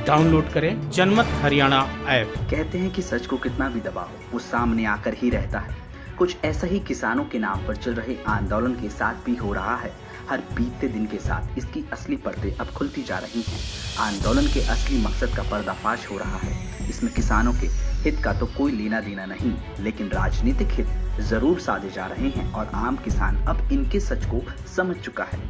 Download करें जनमत Haryana app. कहते हैं कि सच को कितना भी दबाओ वो सामने आकर ही रहता है। कुछ ऐसा ही किसानों के नाम पर चल रहे आंदोलन के साथ भी हो रहा है। हर बीतते दिन के साथ इसकी असली परतें अब खुलती जा रही हैं। आंदोलन के असली मकसद का पर्दाफाश हो रहा है। इसमें किसानों के हित का तो कोई लेना देना नहीं, लेकिन राजनीतिक हित जरूर साधे जा रहे हैं और आम किसान अब इनके सच को समझ चुका है।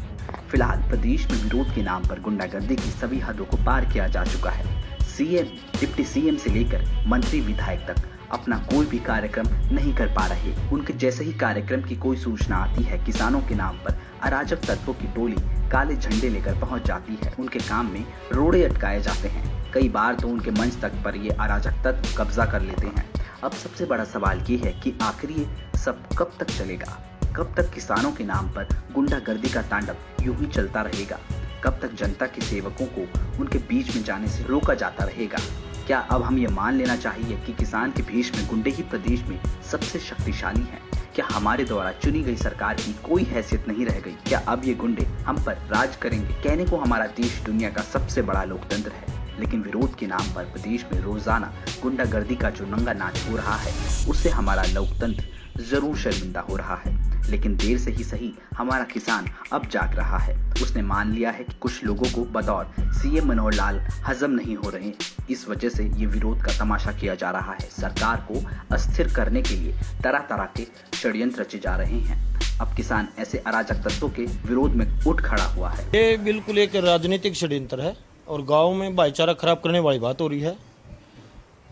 फिलहाल प्रदेश में विरोध के नाम पर गुंडागर्दी की सभी हदों को पार किया जा चुका है। सीएम, डिप्टी सीएम से लेकर मंत्री विधायक तक अपना कोई भी कार्यक्रम नहीं कर पा रहे। उनके जैसे ही कार्यक्रम की कोई सूचना आती है, किसानों के नाम पर अराजक तत्वों की टोली काले झंडे लेकर पहुंच जाती है। उनके काम में रोड़े अटकाए जाते हैं। कई बार तो उनके मंच तक पर ये अराजक तत्व कब्जा कर लेते हैं। अब सबसे बड़ा सवाल ये है कि आखिर ये सब कब तक चलेगा? कब तक किसानों के नाम पर गुंडागर्दी का तांडव यूं ही चलता रहेगा? कब तक जनता के सेवकों को उनके बीच में जाने से रोका जाता रहेगा? क्या अब हम ये मान लेना चाहिए कि किसान के भेष में गुंडे ही प्रदेश में सबसे शक्तिशाली हैं? क्या हमारे द्वारा चुनी गई सरकार की कोई हैसियत नहीं रह गई? क्या अब ये गुंडे हम पर राज करेंगे? कहने को हमारा देश दुनिया का सबसे बड़ा लोकतंत्र है, लेकिन विरोध के नाम पर प्रदेश में रोजाना गुंडागर्दी का जो नंगा नाच हो रहा है, उससे हमारा लोकतंत्र जरूर शर्मिंदा हो रहा है। लेकिन देर से ही सही हमारा किसान अब जाग रहा है। उसने मान लिया है कि कुछ लोगों को बतौर सीएम मनोहर लाल हजम नहीं हो रहे। इस वजह से ये विरोध का तमाशा किया जा रहा है। सरकार को अस्थिर करने के लिए तरह तरह के षड्यंत्र रचे जा रहे हैं। अब किसान ऐसे अराजक तत्वों के विरोध में उठ खड़ा हुआ है। ये बिल्कुल एक राजनीतिक षड्यंत्र है और गाँव में भाईचारा खराब करने वाली बात हो रही है।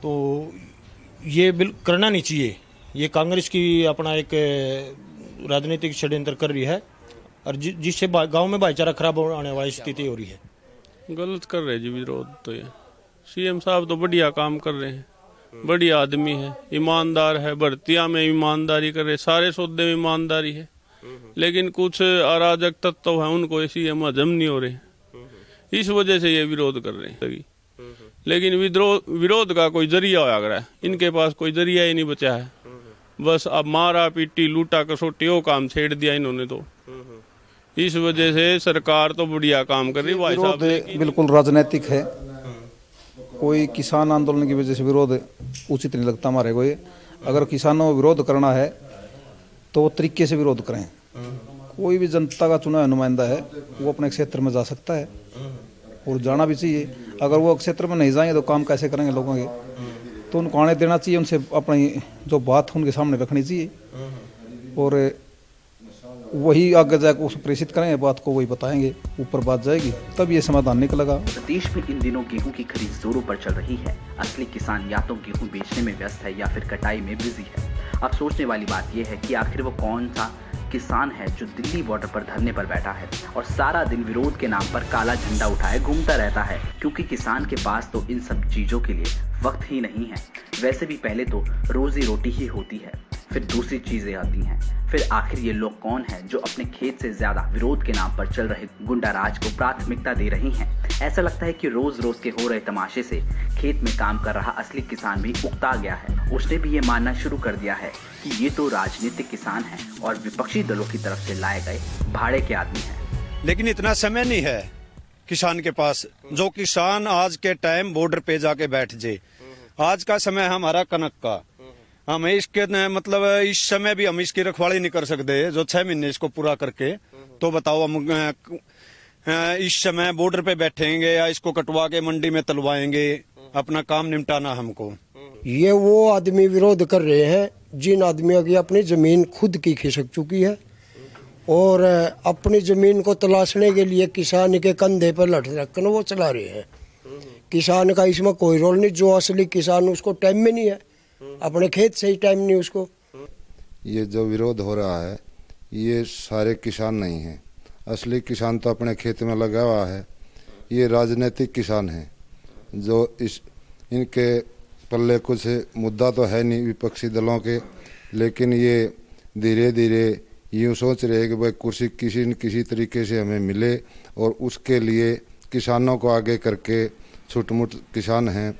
तो ये करना नहीं चाहिए। ये कांग्रेस की अपना एक राजनीतिक षड्यंत्र कर रही है और जिससे गांव में भाईचारा खराब होने वाली स्थिति हो रही है। गलत कर रहे जी विरोध। तो ये सीएम साहब तो बढ़िया काम कर रहे हैं, बढ़िया आदमी है, ईमानदार है, भर्तियां में ईमानदारी कर रहे, सारे सौदे में ईमानदारी है। लेकिन कुछ अराजक तत्व है, उनको सीएम हजम नहीं हो रहे, इस वजह से ये विरोध कर रहे हैं। लेकिन विरोध का कोई जरिया हो गया है, इनके पास कोई जरिया ही नहीं बचा है। बस अब मारा पीटी लूटा कसोटी वो काम छेड़ दिया इन्होंने। तो इस वजह से सरकार तो बढ़िया काम कर रही है। भाई साहब बिल्कुल राजनीतिक है। कोई किसान आंदोलन की वजह से विरोध उचित नहीं लगता हमारे को। ये अगर किसानों को विरोध करना है तो वो तरीके से विरोध करें। कोई भी जनता का चुना हुआ नुमाइंदा है, वो अपने क्षेत्र में जा सकता है और जाना भी चाहिए। अगर वो क्षेत्र में नहीं जाएंगे तो काम कैसे करेंगे लोगों के? तो उनको आने देना चाहिए, उनसे अपनी जो बात उनके सामने रखनी चाहिए और वही आगे जाकर उसको प्रेषित करेंगे, बात को वही बताएंगे, ऊपर बात जाएगी, तब ये समाधान निकलेगा। प्रदेश में इन दिनों गेहूं की खरीद जोरों पर चल रही है। असली किसान या तो गेहूं बेचने में व्यस्त है या फिर कटाई में बिजी है। अब सोचने वाली बात यह है कि आखिर वो कौन सा किसान है जो दिल्ली बॉर्डर पर धरने पर बैठा है और सारा दिन विरोध के नाम पर काला झंडा उठाए घूमता रहता है? क्योंकि किसान के पास तो इन सब चीजों के लिए वक्त ही नहीं है। वैसे भी पहले तो रोजी रोटी ही होती है, फिर दूसरी चीजें आती हैं। फिर आखिर ये लोग कौन हैं जो अपने खेत से ज्यादा विरोध के नाम पर चल रहे गुंडाराज को प्राथमिकता दे रही हैं? ऐसा लगता है कि रोज रोज के हो रहे तमाशे से खेत में काम कर रहा असली किसान भी उकता गया है। उसने भी ये मानना शुरू कर दिया है कि ये तो राजनीतिक किसान हैं और विपक्षी दलों की तरफ से लाए गए भाड़े के आदमी हैं। लेकिन इतना समय नहीं है किसान के पास जो किसान आज के टाइम बॉर्डर पे जाके बैठ जाए। आज का समय हमारा कनक का, हम इसके मतलब इस समय भी हम इसकी रखवाली नहीं कर सकते जो 6 महीने इसको पूरा करके। तो बताओ हम इस समय बॉर्डर पे बैठेंगे या इसको कटवा के मंडी में तलवाएंगे? अपना काम निपटाना हमको। ये वो आदमी विरोध कर रहे हैं जिन आदमियों की अपनी जमीन खुद की खिसक चुकी है और अपनी जमीन को तलाशने के लिए किसान के कंधे पर लठ रखकर वो चला रहे हैं। किसान का इसमें कोई रोल नहीं। जो असली किसान उसको टाइम में नहीं है, अपने खेत से ही टाइम नहीं उसको। ये जो विरोध हो रहा है ये सारे किसान नहीं हैं। असली किसान तो अपने खेत में लगा हुआ है। ये राजनीतिक किसान हैं जो इनके पल्ले कुछ मुद्दा तो है नहीं विपक्षी दलों के, लेकिन ये धीरे धीरे यूँ सोच रहे हैं कि भाई कुर्सी किसी न किसी तरीके से हमें मिले और उसके लिए किसानों को आगे करके छुटमुट किसान हैं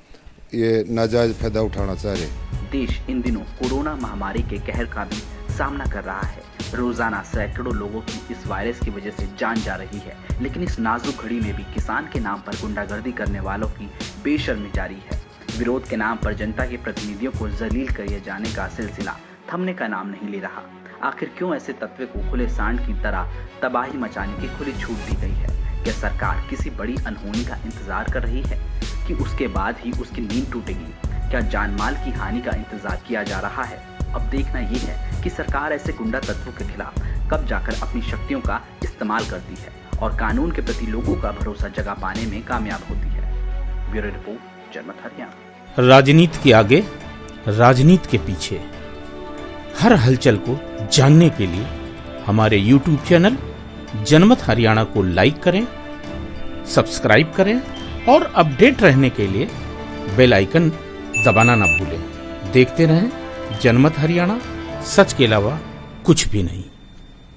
ये नाजायज फायदा उठाना चाह रहे। देश इन दिनों कोरोना महामारी के कहर का भी सामना कर रहा है। रोजाना सैकड़ों लोगों की इस वायरस की वजह से जान जा रही है, लेकिन इस नाजुक घड़ी में भी किसान के नाम पर गुंडागर्दी करने वालों की बेशर्मी जारी है। विरोध के नाम पर जनता के प्रतिनिधियों को जलील किए जाने का सिलसिला थमने का नाम नहीं ले रहा। आखिर क्यों ऐसे तत्व को खुले सांड की तरह तबाही मचाने की खुली छूट दी गई है? क्या सरकार किसी बड़ी अनहोनी का इंतजार कर रही है कि उसके बाद ही उसकी नींद टूटेगी? क्या जानमाल की हानि का इंतजार किया जा रहा है? अब देखना ये है कि सरकार ऐसे गुंडा तत्वों के खिलाफ कब जाकर अपनी शक्तियों का इस्तेमाल करती है और कानून के प्रति लोगों का भरोसा जगा पाने में कामयाब होती है। ब्यूरो रिपोर्ट, जनमत हरियाणा। राजनीति के आगे, राजनीति के पीछे, हर हलचल को जानने के लिए हमारे YouTube चैनल जनमत हरियाणा को लाइक करें, सब्सक्राइब करें और अपडेट रहने के लिए बेल आइकन दबाना ना भूलें। देखते रहें जनमत हरियाणा, सच के अलावा कुछ भी नहीं।